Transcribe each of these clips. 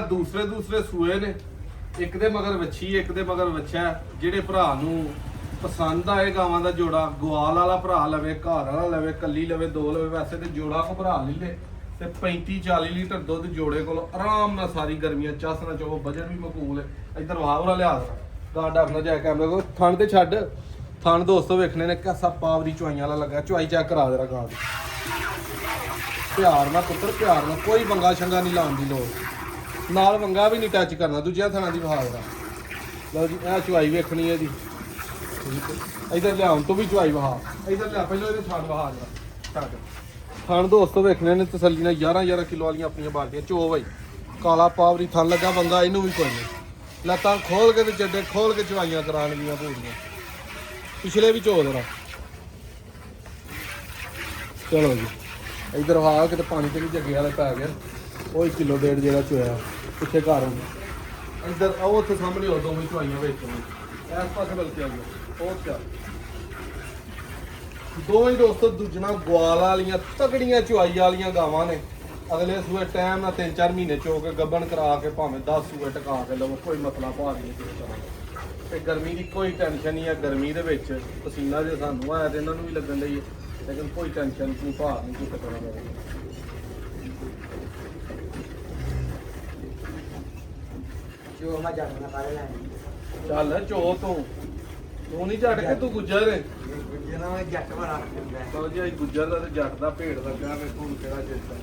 ਦੂਸਰੇ ਸੂਏ ਨੇ, ਇੱਕ ਦੇ ਮਗਰ ਵੱਛੀ ਇੱਕ ਦੇ ਮਗਰ ਵੱਛਾ। ਜਿਹੜੇ ਭਰਾ ਨੂੰ ਪਸੰਦ ਆਏ ਗਾਵਾਂ ਦਾ ਜੋੜਾ, ਗਵਾਲ ਵਾਲਾ ਭਰਾ ਲਵੇ, ਘਰ ਵਾਲਾ ਲਵੇ, ਕੱਲੀ ਲਵੇ, ਦੋ ਲਵੇ, ਵੈਸੇ ਤੇ ਜੋੜਾ ਕੋ ਭਰਾ ਲੈ ਲੈ ਤੇ 35-40 ਲੀਟਰ ਦੁੱਧ ਜੋੜੇ ਕੋਲ ਆਰਾਮ ਨਾਲ ਸਾਰੀ ਗਰਮੀਆਂ ਚੱਸ ਨਾ ਚੋ। ਬਜਟ ਵੀ ਮਕੂਲ ਹੈ। ਇੱਧਰ ਵਾਹਵਰਾ ਲਿਆ ਗਾਂ ਡਰ ਨਾ ਜਾਏ ਕੈਮਰੇ ਕੋ। ਥਣ ਤੇ ਛੱਡ, ਥਣ ਦੋਸਤੋ ਵੇਖਣੇ ਨੇ ਕਿਸਾ ਪਾਵਰੀ ਚੁਆਈਆਂ ਵਾਲਾ ਲੱਗਾ। ਚੁਆਈ ਚੈੱਕ ਕਰਾ ਦੇਣਾ ਗਾਂ ਦੀ। ਪਿਆਰ ਨਾਲ ਪੁੱਤਰ, ਪਿਆਰ ਨਾਲ, ਕੋਈ ਵੰਗਾ ਛੰਗਾ ਨਹੀਂ ਲਾਉਣ ਦੀ ਲੋੜ, ਨਾਲ ਵੰਗਾ ਵੀ ਨਹੀਂ ਟੱਚ ਕਰਨਾ। ਦੂਜਿਆਂ ਥਣਾਂ ਦੀ ਵਹਾ ਦੇਣਾ। ਲਓ ਜੀ ਇਹ ਚੁਆਈ ਵੇਖਣੀ ਹੈ ਜੀ। ਇੱਧਰ ਲਿਆਉਣ ਤੋਂ ਵੀ ਚੁਆਈ ਵਹਾ, ਇੱਧਰ ਲਿਆ ਪਹਿਲਾਂ ਇਹਦੇ ਥਣ ਵਹਾ ਦੇਣਾ। ਛੱਡ ਥਣ ਦੋਸਤੋ ਵੇਖਣੇ ਨੇ ਤਸੱਲੀ ਨਾਲ। 11 ਕਿਲੋ ਵਾਲੀਆਂ ਆਪਣੀਆਂ ਬਾਲਟੀਆਂ। ਚੋ ਬਾਈ ਕਾਲਾ ਪਾਵਰੀ ਥਣ ਲੱਗਾ ਵੰਗਾ, ਇਹਨੂੰ ਵੀ ਕੋਈ ਨਹੀਂ। ਲੱਤਾਂ ਖੋਲ ਕੇ ਤੇ ਚੱਡੇ ਖੋਲ ਕੇ ਚੁਆਈਆਂ ਕਰਾਉਣਗੀਆਂ ਪੂਰੀਆਂ। ਪਿਛਲੇ ਵੀ ਚੋ ਦੇਣਾ। ਚਲੋ ਜੀ ਇੱਧਰ ਵਹਾ ਕਿਤੇ ਪਾਣੀ ਤੇ ਵੀ ਜੱਗੇ ਵਾਲੇ ਪੈ ਗਿਆ। ਉਹ 1.5 ਕਿਲੋ ਜਿਹੜਾ ਚੋਇਆ ਪਿੱਛੇ ਘਰ ਹੋ ਗਿਆ। ਇੱਧਰ ਆਓ, ਉੱਥੇ ਸਾਹਮਣੇ ਹੋ ਦੋਵੇਂ ਚੁਆਈਆਂ ਵਿੱਚ ਇਸ ਪਾਸੇ ਬਲਕਿ ਆ ਗਿਆ। ਉਹ ਕਿਆ ਦੋਵੇਂ ਦੋਸਤੋ ਦੂਜਣਾ ਗਵਾਲ ਵਾਲੀਆਂ ਤਗੜੀਆਂ ਚੁਆਈ ਵਾਲੀਆਂ ਗਾਵਾਂ ਨੇ। ਅਗਲੇ ਸੂਏ ਟਾਈਮ ਨਾਲ 3-4 ਮਹੀਨੇ ਚੋ ਕੇ ਗੱਬਣ ਕਰਾ ਕੇ ਭਾਵੇਂ 10 ਸੂਏ ਟਕਾ ਕੇ ਲਵੋ, ਕੋਈ ਮਸਲਾ ਭਾਰੀ ਨਹੀਂ ਕਿਸੇ ਤਰ੍ਹਾਂ ਦਾ। ਤੇ ਗਰਮੀ ਦੀ ਕੋਈ ਟੈਨਸ਼ਨ ਨਹੀਂ ਹੈ। ਗਰਮੀ ਦੇ ਵਿੱਚ ਪਸੀਨਾ ਜੇ ਸਾਨੂੰ ਆਇਆ ਤੇ ਇਹਨਾਂ ਨੂੰ ਵੀ ਲੱਗਣ ਲਈ, ਲੇਕਿਨ ਕੋਈ ਟੈਨਸ਼ਨ ਨਹੀਂ, ਭਾਰ ਨਹੀਂ ਕਿਸੇ ਤਰ੍ਹਾਂ ਦਾ। ਜੋ ਮੈਂ ਜੱਟ ਨਾ ਕਰ ਲੈਣੀ। ਚੱਲ ਚੋ ਤੂੰ ਨਹੀਂ ਝੱਟ ਕੇ ਤੂੰ ਗੁੱਜਰ ਹੈ। ਜਿਹਨਾਂ ਮੈਂ ਜੱਟ ਬਣਾ ਦਿੰਦਾ। ਲਓ ਜੀ ਅੱਜ ਗੁੱਜਰ ਦਾ ਤੇ ਜੱਟ ਦਾ ਭੇਡ ਲੱਗਾ। ਵੇਖੋ ਹੁਣ ਕਿਹੜਾ ਜਿੱਤਦਾ।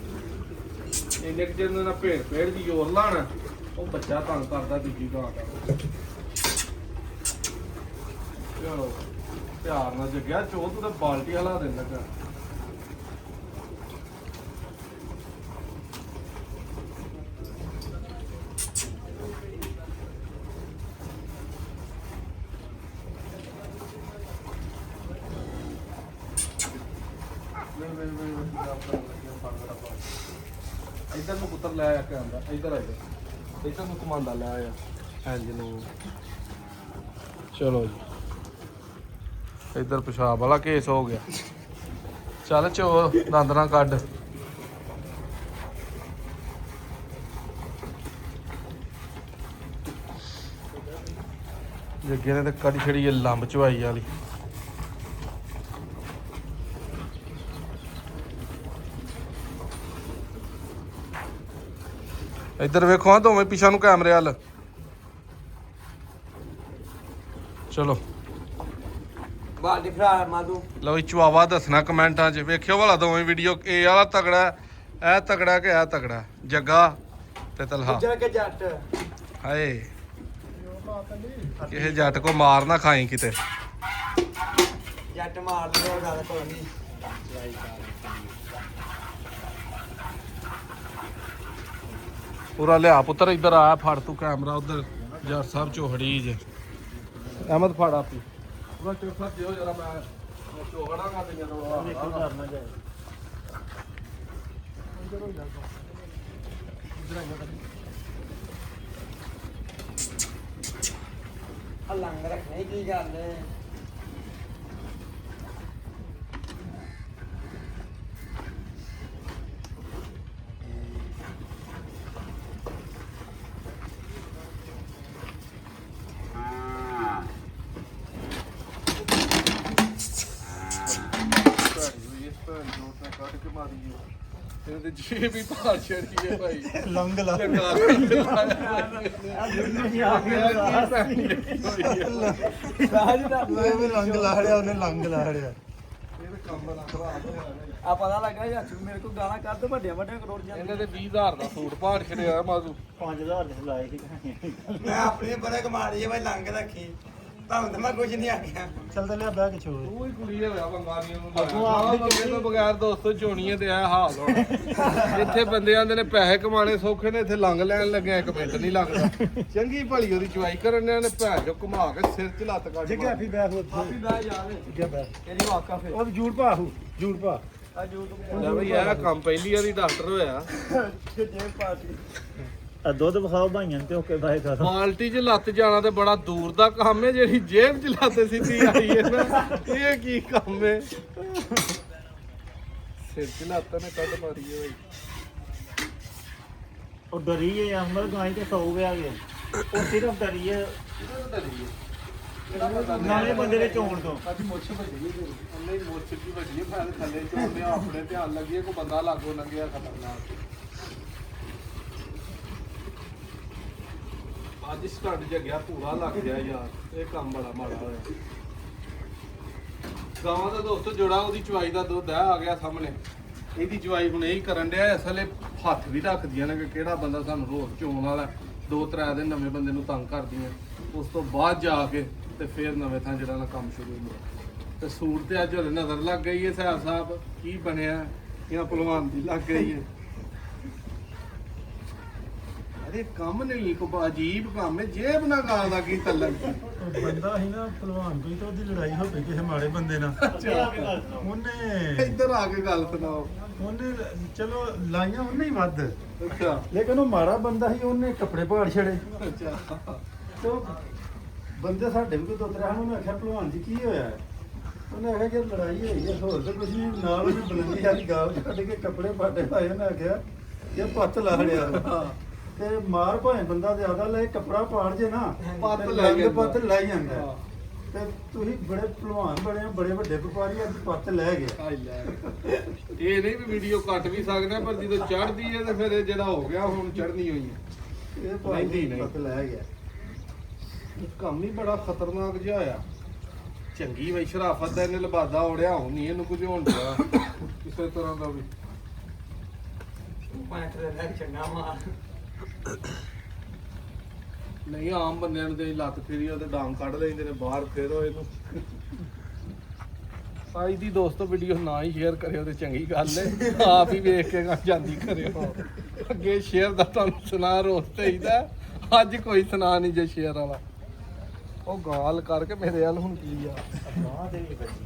ਇੰਨੇ ਕੁ ਜਿਹਨਾਂ ਨਾਲ ਭੇਡ ਦੀ ਜ਼ੋਰ ਲਾਣਾ, ਉਹ ਬੱਚਾ ਤੰਗ ਕਰਦਾ ਦੂਜੀ ਗਾਂ ਦਾ। ਚਲੋ ਪਿਆਰ ਨਾਲ ਜੱਗਿਆ ਚੋ, ਤੂੰ ਤਾਂ ਬਾਲਟੀ ਹਲਾ ਦੇਣ ਲੱਗਾ। ਇੱਧਰ ਨੂੰ ਪੁੱਤਰ ਲੈ ਆ ਕੇ ਆਂਦਾ। ਇੱਧਰ ਆ ਜਾ, ਇੱਧਰ ਨੂੰ ਕਮਾਂਦਾ ਲੈ ਆਇਆ। ਹਾਂਜੀ ਨੂੰ ਚਲੋ ਜੀ ਇੱਧਰ ਪਿਸ਼ਾਬ ਵਾਲਾ ਕੇਸ ਹੋ ਗਿਆ। ਚੱਲ ਚੋ ਦੰਦ ਨਾ ਕੱਢ। ਜੱਗੇ ਨੇ ਤੇ ਕੱਢ ਛੜੀ ਲੰਬ ਚਵਾਈ ਵਾਲੀ। ਇੱਧਰ ਵੇਖੋ ਦੋਵੇਂ ਪਿਛਾ ਨੂੰ ਕੈਮਰੇ ਵੱਲ। ਚਲੋ ਬਾਲਟੀ ਫਰਾ ਮਾਦੂ। ਲਓ ਚੁਆਵਾ ਦੱਸਣਾ ਕਮੈਂਟਾਂ 'ਚ। ਵੇਖਿਓ ਭਲਾ ਦੋਵੇਂ ਵੀਡੀਓ, ਇਹ ਵਾਲਾ ਤਗੜਾ, ਇਹ ਤਗੜਾ ਕਿ ਇਹ ਤਗੜਾ। ਜੱਗਾ ਤੇ ਤਲਹਾ। ਜੱਟ ਕੇ ਜੱਟ ਹਾਏ ਕਿਸੇ ਜੱਟ ਕੋ ਮਾਰ ਨਾ ਖਾਈ ਕਿਤੇ। ਜੱਟ ਮਾਰ ਲਓ ਗੱਲ ਕੋਈ ਨਹੀਂ। ਪੂਰਾ ਲਿਆ ਪੁੱਤਰ, ਇੱਧਰ ਆ ਫੜ ਤੂੰ ਕੈਮਰਾ। ਉਧਰ ਜੱਟ ਸਾਹਿਬ ਚੋਹੜੀ ਜੇ ਅਹਿਮਦ ਫੜ ਆਪੀ ਪੂਰਾ ਚੋਖਾ ਦਿਓ ਜਰਾ। ਮੈਂ ਚੋਹੜਾ ਕਰ ਦਿਆਂ ਤੋਂ ਦੇਖੋ ਕਰਨਾ ਜਾਏ। ਆ ਲੰਗ ਰੱਖਣੇ ਕੀ ਗੱਲ ਹੈ। ਇਹਦੇ ਜੀ ਵੀ ਭਾਰ ਛੜੀ ਹੈ ਭਾਈ। ਲੰਗ ਲਾ ਰਾਜ ਦਾ ਉਹ ਲੰਗ ਲਾ ਰਿਹਾ, ਉਹਨੇ ਲੰਗ ਲਾ ਰਿਹਾ। ਇਹ ਕੰਮ ਨਾ ਖਰਾਬ ਹੋਇਆ। ਆ ਪਤਾ ਲੱਗਾ ਯਾਰ ਮੇਰੇ ਕੋਲ ਗਾਲਾਂ ਕੱਢ ਵੱਡੇ ਕਰੋੜ ਜਾਂਦੇ। ਇਹਨੇ ਤੇ 20000 ਦਾ ਸੂਟ ਭਾਰ ਛੜਿਆ ਮਾਜ਼ੂ। 5000 ਦੇ ਲਾਏ ਸੀ। ਮੈਂ ਆਪਣੇ ਬੜੇ ਕਮਾ ਰਹੀ ਹੈ ਭਾਈ ਲੰਗ ਰੱਖੀ। ਤੁਹਾਨੂੰ ਤਾਂ ਮੈਂ ਕੁਝ ਨਹੀਂ ਆਖਿਆ। ਚੱਲ ਤੇ ਲਿਆ ਬਹਿ ਕੇ ਛੋੜ। ਤੂੰ ਹੀ ਕੁੜੀ ਹੋਇਆ ਬੰਗਾਲੀਆਂ ਨੂੰ ਅੱਗੋਂ ਆਪਣੀ ਮੰਗੇ ਤੋਂ ਬਗੈਰ ਦੋਸਤੋ ਚੋਣੀਏ ਤੇ ਇਹ ਹਾਲ ਹੋਣਾ। ਇੱਥੇ ਬੰਦੇ ਆਂਦੇ ਨੇ ਪੈਸੇ ਕਮਾਣੇ ਸੌਖੇ ਨੇ, ਇੱਥੇ ਲੰਗ ਲੈਣ ਲੱਗਿਆ 1 ਮਿੰਟ ਨਹੀਂ ਲੱਗਦਾ। ਚੰਗੀ ਭਲੀ ਉਹਦੀ ਚੁਆਈ ਕਰਨ ਨੇ ਭੈਣ ਜੋ ਘੁਮਾ ਕੇ ਸਿਰ 'ਚ ਲੱਤ ਕੱਢ ਜੱਗਾ ਫੀ ਬੈਠ ਉੱਥੇ। ਕਾਫੀ ਬਹਿ ਯਾਰ ਜੱਗਾ ਬੈਠ। ਤੇਰੀ ਵਾਕਾ ਫੇ ਉਹ ਜੂੜ ਪਾ ਹੂ, ਜੂੜ ਪਾ। ਆ ਜੋ ਤੂੰ ਲੈ ਬਈ ਇਹ ਕੰਮ ਪਹਿਲੀ ਵਾਰੀ ਡਾਕਟਰ ਹੋਇਆ। ਜੇ ਪਾਰਟੀ ਆ ਦੁੱਧ ਵਿਖਾਓ ਭਾਈਆਂ ਤੇ ਓਕੇ ਬਾਏ ਕਰ। ਬਾਲਟੀ 'ਚ ਲੱਤ ਜਾਣਾ ਤੇ ਬੜਾ ਦੂਰ ਦਾ ਕੰਮ ਹੈ। ਜਿਹੜੀ ਜੇਬ 'ਚ ਲੱਤ ਸਿੱਧੀ ਆਈ ਹੈ ਨਾ, ਇਹ ਕੀ ਕੰਮ ਹੈ। ਸਿਰ 'ਚ ਲੱਤ ਨੇ ਕੱਢ ਮਾਰੀ ਹੈ ਬਈ। ਉਹ ਡਰੀ ਹੈ ਅਮਰ ਗਾਂ ਤੇ ਸੌ ਗਿਆ ਗਿਆ ਉਹ ਸਿਰਫ ਡਰੀ ਹੈ ਨਾਲੇ ਬੰਦੇ ਦੇ ਚੋਣ ਤੋਂ ਅੱਜ ਮੁੱਛ ਵੱਜੀ ਹੈ ਉਹਨੇ ਮੁੱਛ ਕੀ ਵੱਜੀ ਹੈ ਫਿਰ ਥੱਲੇ ਚੋਂਦੇ ਆਪਣੇ ਧਿਆਨ ਲੱਗੀ ਕੋਈ ਬੰਦਾ ਲਾਗੋ ਲੰਘਿਆ ਖਤਰਨਾਕ ਅੱਜ ਸਟੱਡ ਜਗਿਆ ਪੂਰਾ ਲੱਗ ਗਿਆ ਯਾਰ ਇਹ ਕੰਮ ਬੜਾ ਮਾੜਾ ਹੋਇਆ ਗਾਵਾਂ ਦਾ ਦੋਸਤੋ ਜੋੜਾ ਉਹਦੀ ਚਵਾਈ ਦਾ ਦੁੱਧ ਆ ਗਿਆ ਸਾਹਮਣੇ ਇਹਦੀ ਚਵਾਈ ਹੁਣ ਇਹੀ ਕਰਨ ਡਿਆ ਅਸਲੇ ਹੱਥ ਵੀ ਰੱਖਦੀਆਂ ਨੇ ਕਿ ਕਿਹੜਾ ਬੰਦਾ ਸਾਨੂੰ ਰੋਜ਼ ਚੋਣ ਵਾਲਾ 2-3 ਦਿਨ ਨਵੇਂ ਬੰਦੇ ਨੂੰ ਤੰਗ ਕਰਦੀਆਂ ਉਸ ਤੋਂ ਬਾਅਦ ਜਾ ਕੇ ਤੇ ਫਿਰ ਨਵੇਂ ਥਾਂ ਜਿਹੜਾ ਨਾ ਕੰਮ ਸ਼ੁਰੂ ਹੁੰਦਾ ਤੇ ਸੂਟ ਤੇ ਅੱਜ ਹਲੇ ਨਜ਼ਰ ਲੱਗ ਗਈ ਹੈ ਸਾਹਿਬ ਸਾਹਿਬ ਕੀ ਬਣਿਆ ਜਾਂ ਭਲਵਾਨ ਦੀ ਲੱਗ ਗਈ ਹੈ ਅਰੇ ਕੰਮ ਨਹੀਂ ਕੋ ਅਜੀਬ ਕੰਮ ਹੈ ਜੇਬ ਨਾ ਗਾਂ ਦਾ ਕੀ ਤਲਕ ਬੰਦਾ ਸੀ ਨਾ ਭਲਵਾਨ ਕੋਈ ਤਾਂ ਉਹਦੀ ਲੜਾਈ ਹੋ ਗਈ ਕਿਸੇ ਮਾੜੇ ਬੰਦੇ ਨਾਲ ਉਹਨੇ ਇੱਧਰ ਆ ਕੇ ਗੱਲ ਸੁਣਾਓ ਉਹਨੇ ਚਲੋ ਲਾਈਆਂ ਉਹਨੇ ਹੀ ਵੱਧ ਅੱਛਾ ਲੇਕਿਨ ਉਹ ਮਾੜਾ ਬੰਦਾ ਸੀ ਉਹਨੇ ਕੱਪੜੇ ਪਾੜ ਛੜੇ ਅੱਛਾ ਤੇ ਉਹ ਬੰਦੇ ਸਾਡੇ ਵੀ ਕੋਈ ਦੋ ਤਰ੍ਹਾਂ ਉਹਨੇ ਆਖਿਆ ਭਲਵਾਨ ਜੀ ਕੀ ਹੋਇਆ ਉਹਨੇ ਆਖਿਆ ਕਿ ਲੜਾਈ ਹੋਈ ਹੈ ਹੋਰ ਤਾਂ ਕੁਝ ਨਹੀਂ ਨਾਲ ਉਹਨੇ ਬਲੰਦੀ ਵਾਲੀ ਗਾਲ ਛੱਡ ਕੇ ਕੱਪੜੇ ਪਾਟੇ ਪਾਏ ਉਹਨੇ ਆਖਿਆ ਇਹ ਪੱਤ ਲਾ ਲਿਆ ਤੇ ਮਾਰ ਭਾਵੇਂ ਬੰਦਾ ਜ਼ਿਆਦਾ ਲੈ ਕੱਪੜਾ ਪਾੜ ਜੇ ਨਾ ਪੱਤ ਤੇ ਲੈ ਰੰਗ ਜਾਂਦਾ। ਪੱਤ ਲੈ ਜਾਂਦਾ ਹਾਂ। ਤੇ ਤੁਸੀਂ ਬੜੇ ਭਲਵਾਨ ਬਣੇ ਹੋ, ਬੜੇ ਵੱਡੇ ਵਪਾਰੀ ਅੱਜ ਪੱਤ ਲੈ ਗਏ ਆਈ ਲੈ ਇਹ ਨਹੀਂ ਵੀ ਵੀਡੀਓ ਕੱਟ ਵੀ ਸਕਦੇ ਪਰ ਜਦੋਂ ਚੜਦੀ ਹੈ ਤੇ ਫਿਰ ਇਹ ਜਿਹੜਾ ਹੋ ਗਿਆ ਹੁਣ ਚੜਨੀ ਹੋਈ ਹੈ ਇਹ ਭਾਈ ਨਹੀਂ। ਪੱਤ ਲੈ ਗਿਆ ਇਹ ਕੰਮ ਹੀ ਬੜਾ ਖਤਰਨਾਕ ਜਿਹਾ ਆ ਚੰਗੀ ਬਈ ਸ਼ਰਾਫਤ ਦਾ ਇਹਨੇ ਲਬਾਦਾ oੜਿਆ ਹੁਣ ਨਹੀਂ ਇਹਨੂੰ ਕੁਝ ਹੋਣ ਦਿਆ ਕਿਸੇ ਤਰ੍ਹਾਂ ਦਾ ਵੀ ਪੈਂਟ ਦੇ ਲੈ ਚੰਗਾ ਮਾਰ ਨਹੀਂ ਆਮ ਬੰਦਿਆਂ ਨੂੰ ਤੇ ਲੱਤ ਫੇਰੀ ਉਹ ਤੇ ਡਾਂਗ ਕੱਢ ਲੈਂਦੇ ਨੇ ਬਾਹਰ ਫੇਰੋ ਇਹਨੂੰ ਅੱਜ ਦੀ ਦੋਸਤੋ ਵੀਡੀਓ ਨਾ ਹੀ ਸ਼ੇਅਰ ਕਰਿਓ ਤੇ ਚੰਗੀ ਗੱਲ ਏ ਆਪ ਹੀ ਵੇਖ ਕੇ ਗਾ ਜਾਂਦੀ ਕਰਿਓ ਅੱਗੇ ਸ਼ੇਅਰ ਦਾ ਤੁਹਾਨੂੰ ਸੁਣਾ ਰੋਜ਼ ਚਾਹੀਦਾ ਅੱਜ ਕੋਈ ਸੁਣਾ ਨਹੀਂ ਜੇ ਸ਼ੇਅਰ ਵਾਲਾ ਉਹ ਗਾਲ ਕਰਕੇ ਮੇਰੇ ਵੱਲ ਹੁਣ ਕੀ ਆ ਬਾਹ ਦੇ ਵੀ ਬੱਜੀ